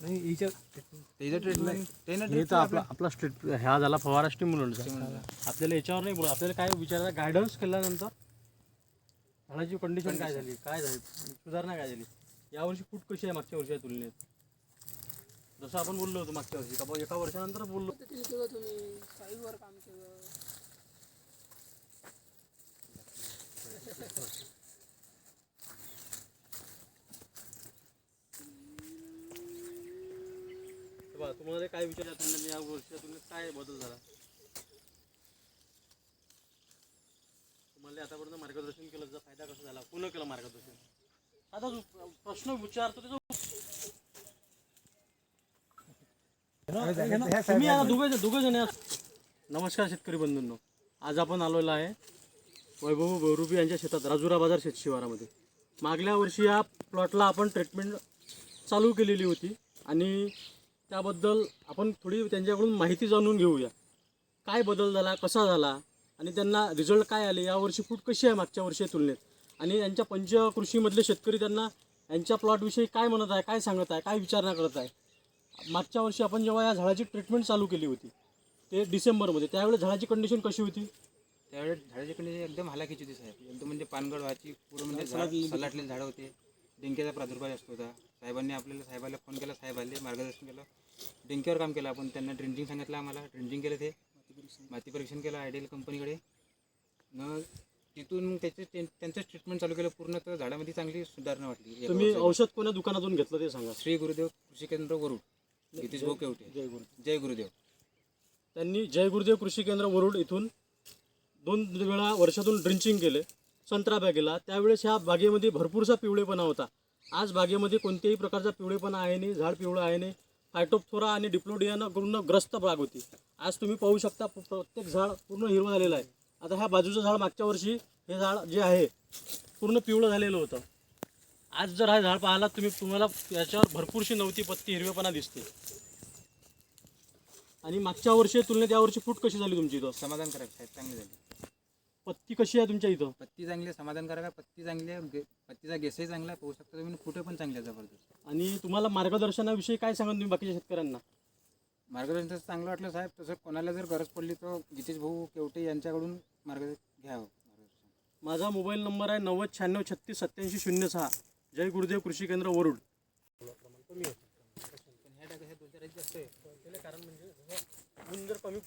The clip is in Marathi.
नाही हिच्या त्याचं ट्रीटमेंट हे तर आपला स्ट्रीट ह्या झाला फवारा स्टीम मुलांचा. आपल्याला याच्यावर नाही बोला, आपल्याला काय विचारायला गायडन्स केल्यानंतर झाडाची कंडिशन काय झाली, सुधारणा काय झाली, यावर्षी फूट कशी आहे मागच्या वर्षाच्या तुलनेत. जसं आपण बोललो होतो मागच्या वर्षी, का एका वर्षानंतर बोललो. तुम्ही साईवर काम केलं. तुम्हाला काय विचारल्या तुलनेत या वर्षाच्या तुलनेत काय बदल झाला, तुम्हाला आतापर्यंत मार्गदर्शन केलं, त्याचा फायदा कसा झाला, पूर्ण केलं मार्गदर्शन. आता प्रश्न विचारतो त्याचा तुम्ही आता दोघे जण. नमस्कार शेतकरी बंधूंनो, आज आपण आलेलो आहे वैभव बहुरूपी यांच्या शेतात राजुरा बाजार शेत शिवारामध्ये. मागल्या वर्षी या प्लॉटला आपण ट्रीटमेंट चालू केलेली होती आणि त्याबद्दल आपण थोडी त्यांच्याकडून माहिती जाणून घेऊया. काय बदल झाला, कसा झाला आणि त्यांना रिझल्ट काय आले, यावर्षी फूट कशी आहे मागच्या वर्षी तुलनेत, आणि यांच्या पंचकृषीमधले शेतकरी त्यांना यांच्या प्लॉटविषयी काय म्हणत आहे, काय सांगत आहे, काय विचारणा करत आहे. मागच्या वर्षी आपण जेव्हा या झाडाची ट्रीटमेंट चालू केली होती ते डिसेंबरमध्ये, त्यावेळेस झाडाची कंडिशन कशी होती. त्यावेळेस झाडाची कंडिशन एकदम हालाकीची होती साहेब. एकदम म्हणजे पानगळ व्हायची, पूर्ण म्हणजे सलाटलेले झाडं होते. डेंग्यूचा प्रादुर्भाव जास्त होता. साहेबाला फोन केला, साहेब आले, मार्गदर्शन केलं, डेंग्यूवर काम केलं आपण. त्यांना ड्रिंचिंग सांगितलं, आम्हाला ड्रिंचिंग केलं, ते माती परीक्षण केलं आयडियल कंपनीकडे. न तिथून त्यांचं ट्रीटमेंट चालू केलं पूर्ण. तर झाडामध्ये चांगली सुधारणा वाटली. तुम्ही औषध कोणत्या दुकानातून घेतलं ते सांगा. श्री गुरुदेव कृषी केंद्र वरुड, नितीश भाऊ केवटे. जय गुरुदेव. त्यांनी जय गुरुदेव कृषी केंद्र वरुड इथून 2 वेळा वर्षातून ड्रिंचिंग केले संत्रा बागेला. त्यावेळेस ह्या बागेमध्ये भरपूरसा पिवळेपणा होता. आज बागेमध्ये कोणत्याही प्रकारचा पिवळेपणा आहे नाही, झाड पिवळं आहे नाही. फायटोप्थोरा आणि डिप्लोडियानं पूर्ण ग्रस्त बाग होती. आज तुम्ही पाहू शकता प्रत्येक झाड पूर्ण हिरवं झालेलं आहे. आता ह्या बाजूचं झाड मागच्या वर्षी हे झाड जे आहे पूर्ण पिवळं झालेलं होतं. आज जर हा झाड पाहिला तुम्हाला याच्यावर भरपूरशी नवती पत्ती हिरवेपणा दिसते. आणि मागच्या वर्षी तुलनेत यावर्षी फूट कशी झाली तुमची इथं. समाधानकारक साहेब, चांगली झाली. पत्ती कशी आहे तुमच्या इथं. पत्ती चांगली आहे, समाधानकारक आहे. पत्ती चांगली आहे, पत्तीचा गेसही चांगला आहे. पाहू शकता तुम्ही, फुटे पण चांगले आहे, जबरदस्त. आणि तुम्हाला मार्गदर्शनाविषयी काय सांगा तुम्ही बाकीच्या शेतकऱ्यांना. मार्गदर्शन तसं चांगलं वाटलं साहेब. तसं कोणाला जर गरज पडली तर नितीश भाऊ केवटे यांच्याकडून मार्गदर्शन घ्यावं. माझा मोबाईल नंबर आहे 9096368706. जय गुरुदेव कृषी केंद्र वरुड. कारण म्हणजे ऊन जर कमी